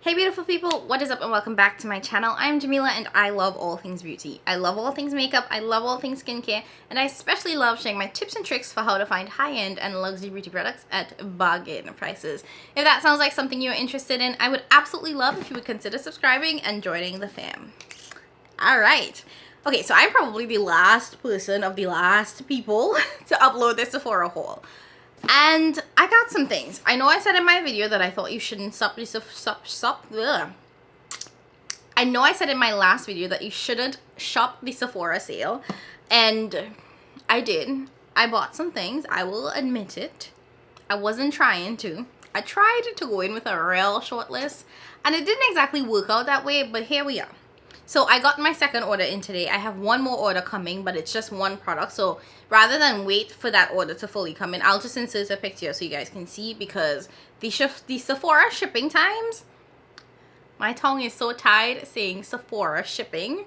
Hey beautiful people, what is up and welcome back to my channel. I'm Jamila and I love all things beauty. I love all things makeup, I love all things skincare, and I especially love sharing my tips and tricks for how to find high-end and luxury beauty products at bargain prices. If that sounds like something you're interested in, I would absolutely love if you would consider subscribing and joining the fam. Alright, okay, so I'm probably the last person of the last people to upload this Sephora haul. And I got some things. I know I said in my video that I thought you shouldn't I know I said in my last video that you shouldn't shop the Sephora sale. And I did. I bought some things. I will admit it. I wasn't trying to. I tried to go in with a real short list. And it didn't exactly work out that way. But here we are. So I got my second order in today. I have one more order coming, but it's just one product. So rather than wait for that order to fully come in, I'll just insert a picture so you guys can see, because the Sephora shipping times, my tongue is so tied saying Sephora shipping.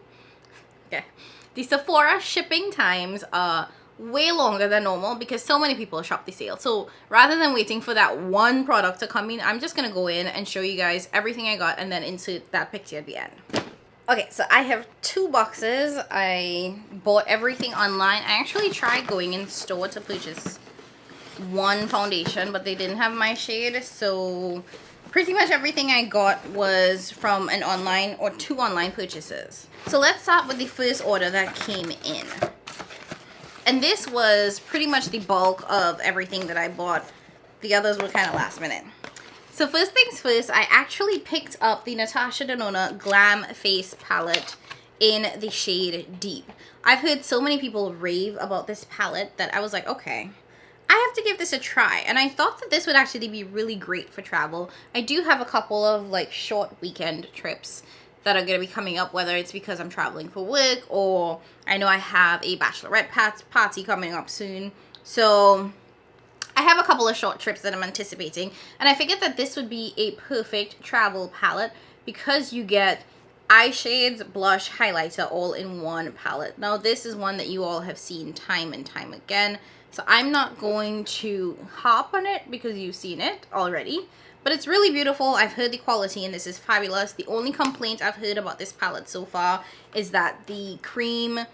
Okay. The Sephora shipping times are way longer than normal because so many people shop the sale. So rather than waiting for that one product to come in, I'm just going to go in and show you guys everything I got and then insert that picture at the end. Okay, so I have two boxes. I bought everything online. I actually tried going in store to purchase one foundation, but they didn't have my shade. So pretty much everything I got was from an online or two online purchases. So let's start with the first order that came in. And this was pretty much the bulk of everything that I bought. The others were kind of last minute. So first things first, I actually picked up the Natasha Denona Glam Face Palette in the shade Deep. I've heard so many people rave about this palette that I was like, okay, I have to give this a try. And I thought that this would actually be really great for travel. I do have a couple of like short weekend trips that are going to be coming up, whether it's because I'm traveling for work or I know I have a bachelorette party coming up soon. So I have a couple of short trips that I'm anticipating, and I figured that this would be a perfect travel palette because you get eye shades, blush, highlighter all in one palette. Now this is one that you all have seen time and time again, so I'm not going to hop on it because you've seen it already, but it's really beautiful. I've heard the quality and this is fabulous. The only complaint I've heard about this palette so far is that the cream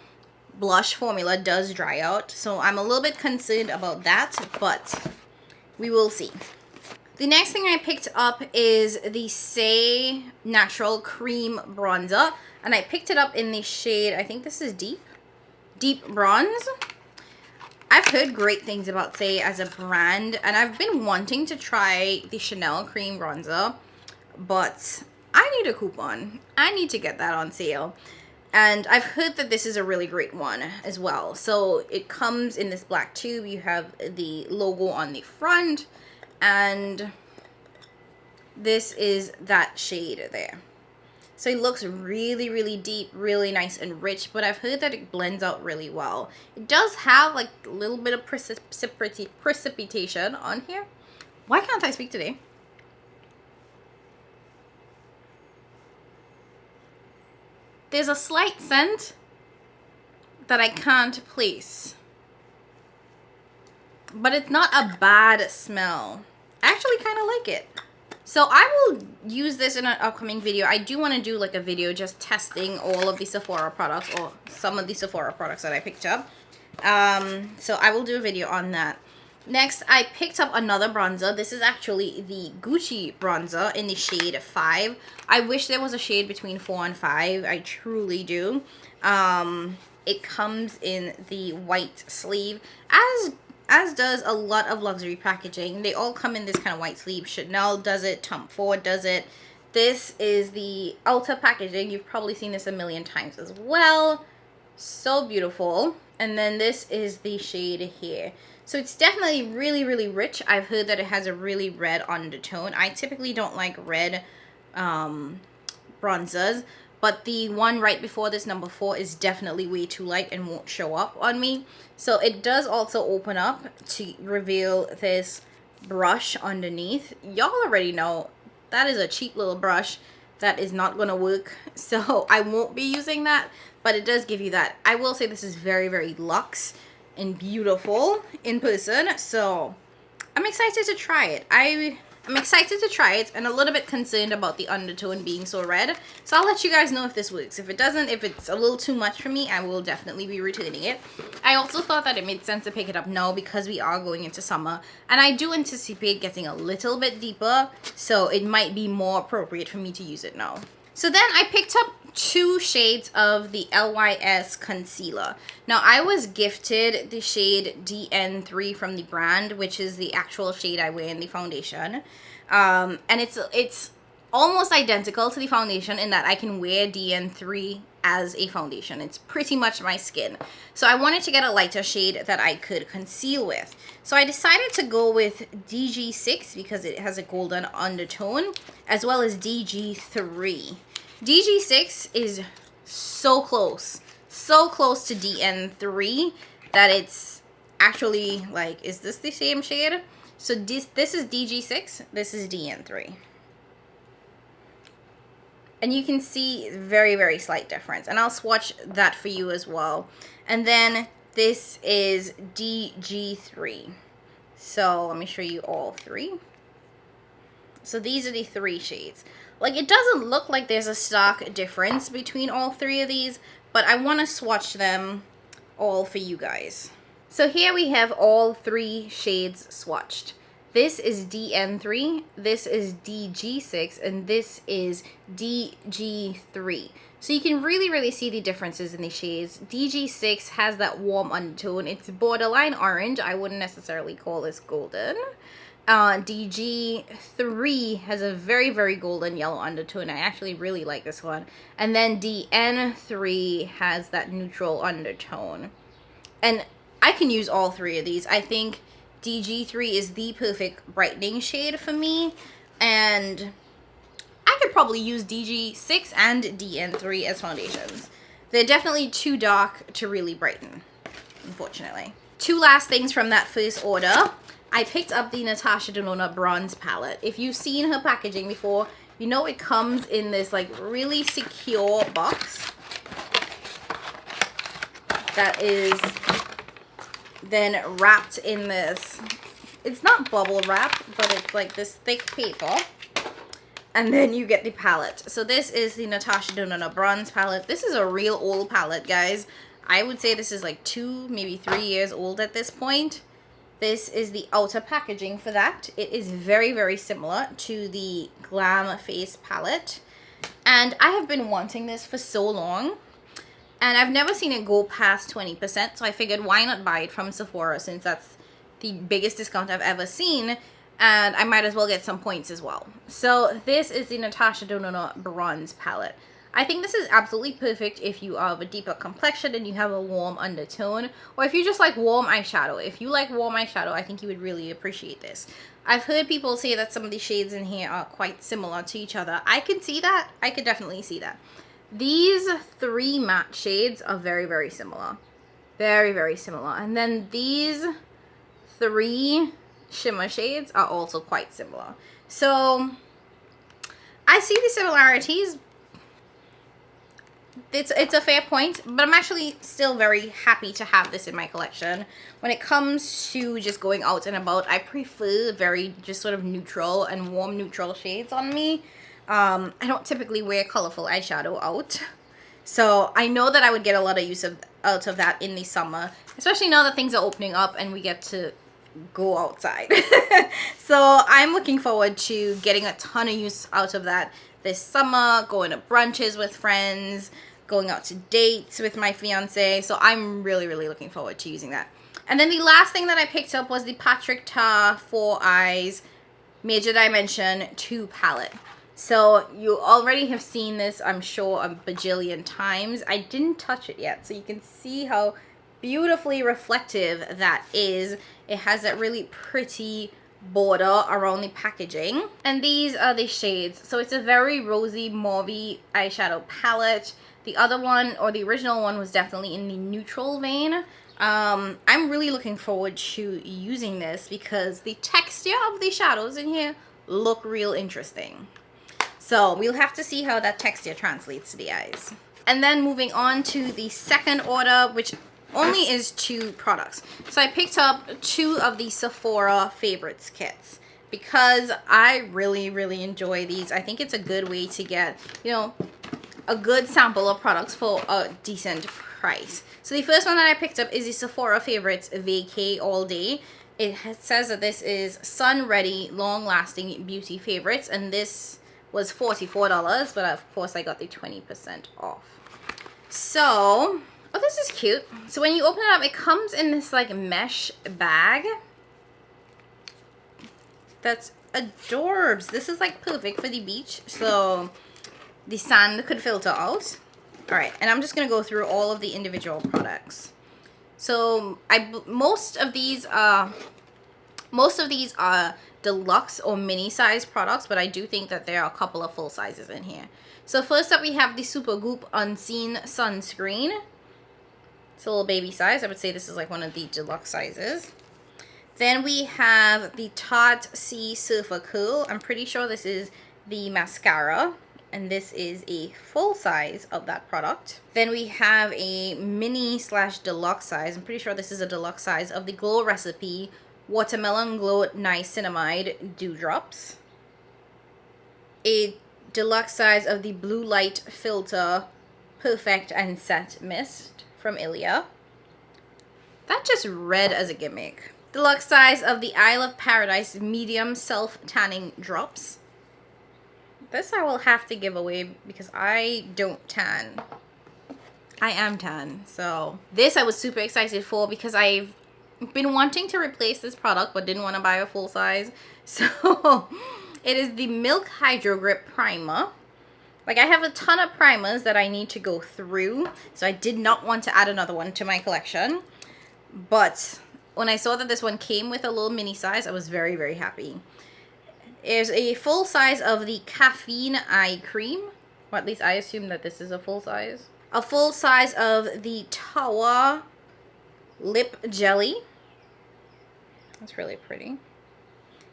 blush formula does dry out, so I'm a little bit concerned about that, but we will see. The next thing I picked up is the Say Natural Cream Bronzer, and I picked it up in the shade, I think this is Deep Bronze. I've heard great things about Say as a brand, and I've been wanting to try the Chanel Cream Bronzer, but I need a coupon. I need to get that on sale. And I've heard that this is a really great one as well. So it comes in this black tube. You have the logo on the front. And this is that shade there. So it looks really, really deep, really nice and rich. But I've heard that it blends out really well. It does have like a little bit of precipitation on here. Why can't I speak today? There's a slight scent that I can't place, but it's not a bad smell. I actually kind of like it. So I will use this in an upcoming video. I do want to do like a video just testing all of the Sephora products, or some of the Sephora products that I picked up. So I will do a video on that. Next, I picked up another bronzer. This is actually the Gucci bronzer in the shade 5. I wish there was a shade between 4 and 5. I truly do. It comes in the white sleeve, as does a lot of luxury packaging. They all come in this kind of white sleeve. Chanel does it. Tom Ford does it. This is the outer packaging. You've probably seen this a million times as well. So beautiful. And then this is the shade here. So it's definitely really, really rich. I've heard that it has a really red undertone. I typically don't like red bronzers, but the one right before this, number 4, is definitely way too light and won't show up on me. So it does also open up to reveal this brush underneath. Y'all already know that is a cheap little brush that is not going to work, so I won't be using that, but it does give you that. I will say this is very, very luxe and beautiful in person, so I'm excited to try it. I I'm excited to try it and a little bit concerned about the undertone being so red. So I'll let you guys know if this works. If it doesn't, if it's a little too much for me, I will definitely be returning it. I also thought that it made sense to pick it up now because we are going into summer. And I do anticipate getting a little bit deeper, so it might be more appropriate for me to use it now. So then I picked up 2 shades of the LYS concealer. Now I was gifted the shade DN3 from the brand, which is the actual shade I wear in the foundation. And it's almost identical to the foundation in that I can wear DN3 as a foundation. It's pretty much my skin. So I wanted to get a lighter shade that I could conceal with. So I decided to go with DG6 because it has a golden undertone, as well as DG3. DG6 is so close to DN3 that it's actually like, is this the same shade? So this is DG6, this is DN3. And you can see very, very slight difference. And I'll swatch that for you as well. And then this is DG3. So let me show you all 3. So these are the 3 shades. Like, it doesn't look like there's a stark difference between all 3 of these, but I want to swatch them all for you guys. So here we have all 3 shades swatched. This is DN3, this is DG6, and this is DG3. So you can really see the differences in the shades. DG6 has that warm undertone. It's borderline orange. I wouldn't necessarily call this golden. DG3 has a very golden yellow undertone. I actually really like this one. And then DN3 has that neutral undertone. And I can use all 3 of these. I think DG3 is the perfect brightening shade for me. And I could probably use DG6 and DN3 as foundations. They're definitely too dark to really brighten, unfortunately. 2 last things from that first order. I picked up the Natasha Denona bronze palette. If you've seen her packaging before, you know it comes in this like really secure box that is then wrapped in this, it's not bubble wrap, but it's like this thick paper. And then you get the palette. So this is the Natasha Denona bronze palette. This is a real old palette, guys. I would say this is like 2, maybe 3 years old at this point. This is the outer packaging for that. It is very similar to the Glam face palette. And I have been wanting this for so long. And I've never seen it go past 20%. So I figured why not buy it from Sephora since that's the biggest discount I've ever seen. And I might as well get some points as well. So this is the Natasha Denona bronze palette. I think this is absolutely perfect if you are of a deeper complexion and you have a warm undertone, or if you just like warm eyeshadow. If you like warm eyeshadow, I think you would really appreciate this. I've heard people say that some of the shades in here are quite similar to each other. I can see that. I could definitely see that. These 3 matte shades are very similar. Very similar. And then these 3 shimmer shades are also quite similar. So I see the similarities. It's a fair point, but I'm actually still very happy to have this in my collection. When it comes to just going out and about, I prefer very just sort of neutral and warm neutral shades on me. I don't typically wear colorful eyeshadow out, so I know that I would get a lot of use out of that in the summer, especially now that things are opening up and we get to go outside. So I'm looking forward to getting a ton of use out of that this summer, going to brunches with friends, going out to dates with my fiance. So I'm really looking forward to using that. And then the last thing that I picked up was the Patrick Ta 4 Eyes Major Dimension 2 palette. So you already have seen this, I'm sure, a bajillion times. I didn't touch it yet, so you can see how beautifully reflective that is. It has that really pretty border around the packaging. And these are the shades. So it's a very rosy mauvey eyeshadow palette. The other one, or the original one, was definitely in the neutral vein. I'm really looking forward to using this because the texture of the shadows in here look real interesting. So we'll have to see how that texture translates to the eyes. And then moving on to the second order, which only is 2 products. So I picked up 2 of the Sephora favorites kits. because I really enjoy these. I think it's a good way to get, you know, a good sample of products for a decent price. So the first one that I picked up is the Sephora Favorites Vacay All Day. It says that this is sun ready, long lasting beauty favorites, and this was $44, but of course I got the 20% off. So, oh, this is cute. So when you open it up, it comes in this like mesh bag. That's adorbs. This is like perfect for the beach, so the sand could filter out. All right, and I'm just gonna go through all of the individual products. So most of these are deluxe or mini size products, but I do think that there are a couple of full sizes in here. So first up we have the Super Goop Unseen Sunscreen. It's a little baby size. I would say this is like one of the deluxe sizes. Then we have the Tarte C Surfer Curl. I'm pretty sure this is the mascara, and this is a full size of that product. Then we have a mini / deluxe size. I'm pretty sure this is a deluxe size of the Glow Recipe Watermelon Glow Niacinamide Dewdrops. A deluxe size of the Blue Light Filter Perfect and Set Mist from Ilia. That just read as a gimmick. Deluxe size of the Isle of Paradise Medium Self Tanning Drops. This I will have to give away because I don't tan. I am tan. So this I was super excited for because I've been wanting to replace this product but didn't want to buy a full size. So it is the Milk Hydro Grip Primer. Like, I have a ton of primers that I need to go through, so I did not want to add another one to my collection. But when I saw that this one came with a little mini size, I was very happy. There's a full size of the Caffeine Eye Cream, or at least I assume that this is a full size. A full size of the Tawa Lip Jelly. That's really pretty.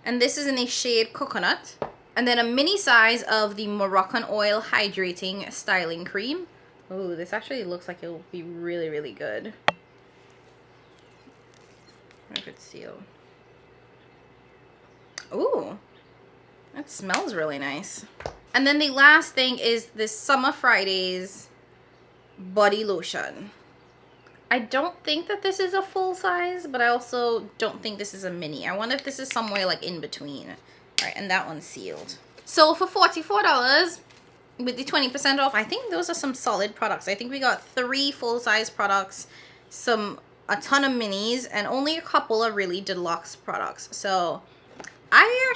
And this is in the shade Coconut. And then a mini size of the Moroccan Oil Hydrating Styling Cream. Ooh, this actually looks like it will be really good. If it's sealed. Ooh, that smells really nice. And then the last thing is this Summer Fridays body lotion. I don't think that this is a full size, but I also don't think this is a mini. I wonder if this is somewhere like in between. All right, and that one's sealed. So for $44 with the 20% off, I think those are some solid products. I think we got 3 full size products, a ton of minis, and only a couple of really deluxe products. So I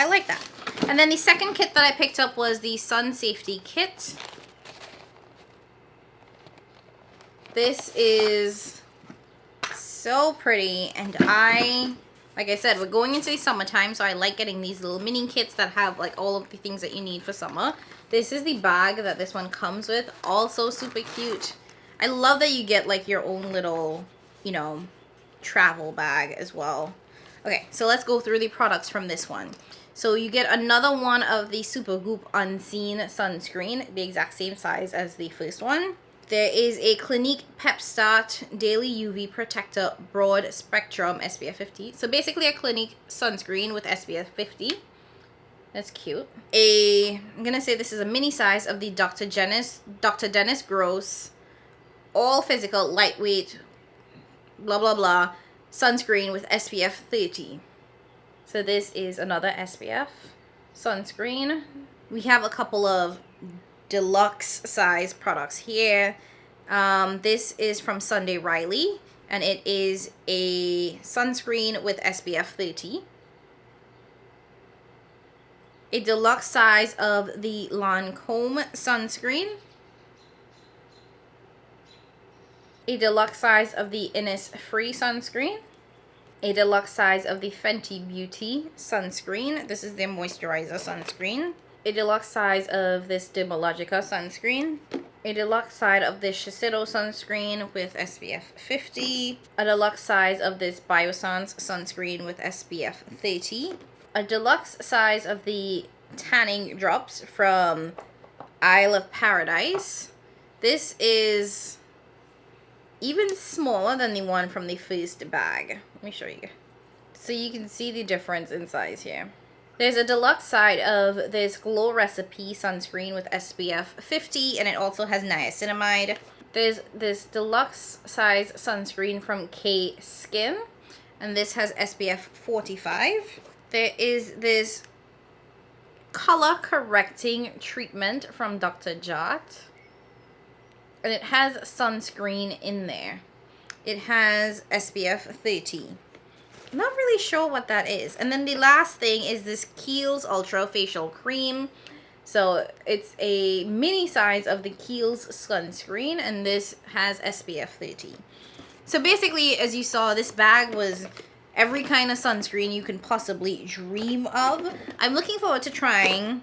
like that. And then the second kit that I picked up was the Sun Safety Kit. This is so pretty, and like I said, we're going into the summertime, so I like getting these little mini kits that have like all of the things that you need for summer. This is the bag that this one comes with. Also super cute. I love that you get like your own little, you know, travel bag as well. Okay, so let's go through the products from this one. So you get another one of the Super Goop Unseen Sunscreen, the exact same size as the first one. There is a Clinique Pep Start Daily UV Protector Broad Spectrum SPF 50. So basically a Clinique sunscreen with SPF 50. That's cute. I'm going to say this is a mini size of the Dr. Dennis Gross All Physical Lightweight blah blah blah sunscreen with SPF 30. So this is another SPF sunscreen. We have a couple of deluxe size products here. This is from Sunday Riley, and it is a sunscreen with SPF 30. A deluxe size of the Lancome sunscreen. A deluxe size of the Innisfree sunscreen. A deluxe size of the Fenty Beauty sunscreen. This is their moisturizer sunscreen. A deluxe size of this Dermalogica sunscreen. A deluxe size of this Shiseido sunscreen with SPF 50. A deluxe size of this Biossance sunscreen with SPF 30. A deluxe size of the tanning drops from Isle of Paradise. This is even smaller than the one from the first bag. Let me show you. So you can see the difference in size here. There's a deluxe side of this Glow Recipe sunscreen with SPF 50, and it also has niacinamide. There's this deluxe size sunscreen from K Skin, and this has SPF 45. There is this color correcting treatment from Dr. Jart, and it has sunscreen in there. It has SPF 30. Not really sure what that is. And then the last thing is this Kiehl's Ultra Facial Cream. So it's a mini size of the Kiehl's sunscreen, and this has SPF 30. So basically, as you saw, this bag was every kind of sunscreen you can possibly dream of. I'm looking forward to trying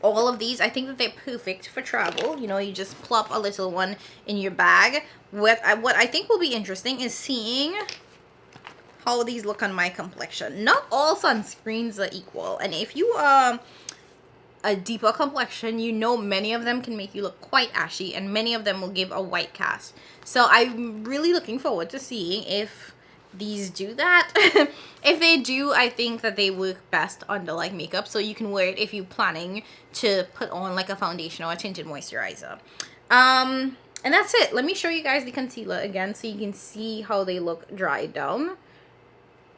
all of these. I think that they're perfect for travel. You know, you just plop a little one in your bag. What I think will be interesting is seeing how these look on my complexion. Not all sunscreens are equal, and if you are a deeper complexion, you know many of them can make you look quite ashy, and many of them will give a white cast. So I'm really looking forward to seeing if these do that. If they do, I think that they work best under like makeup, so you can wear it if you're planning to put on like a foundation or a tinted moisturizer. And that's it. Let me show you guys the concealer again so you can see how they look dried down.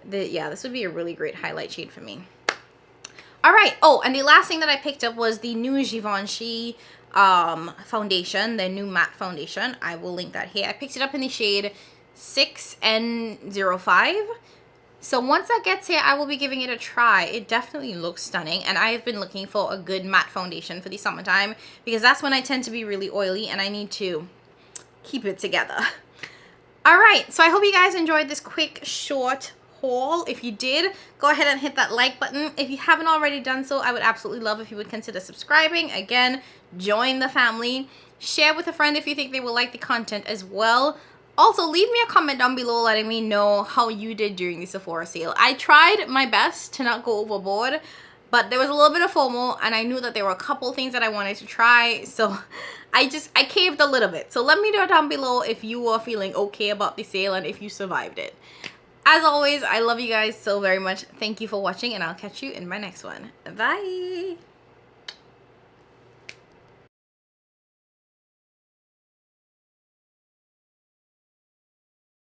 Yeah, this would be a really great highlight shade for me. All right. Oh, and the last thing that I picked up was the new Givenchy foundation, the new matte foundation. I will link that here. I picked it up in the shade 6N05. So once that gets here, I will be giving it a try. It definitely looks stunning, and I have been looking for a good matte foundation for the summertime because that's when I tend to be really oily and I need to keep it together. All right, so I hope you guys enjoyed this quick, short haul. If you did, go ahead and hit that like button. If you haven't already done so, I would absolutely love if you would consider subscribing. Again, join the family. Share with a friend if you think they will like the content as well. Also, leave me a comment down below letting me know how you did during the Sephora sale. I tried my best to not go overboard, but there was a little bit of FOMO, and I knew that there were a couple things that I wanted to try, so I caved a little bit. So let me know down below if you were feeling okay about the sale and if you survived it. As always, I love you guys so very much. Thank you for watching, and I'll catch you in my next one. Bye!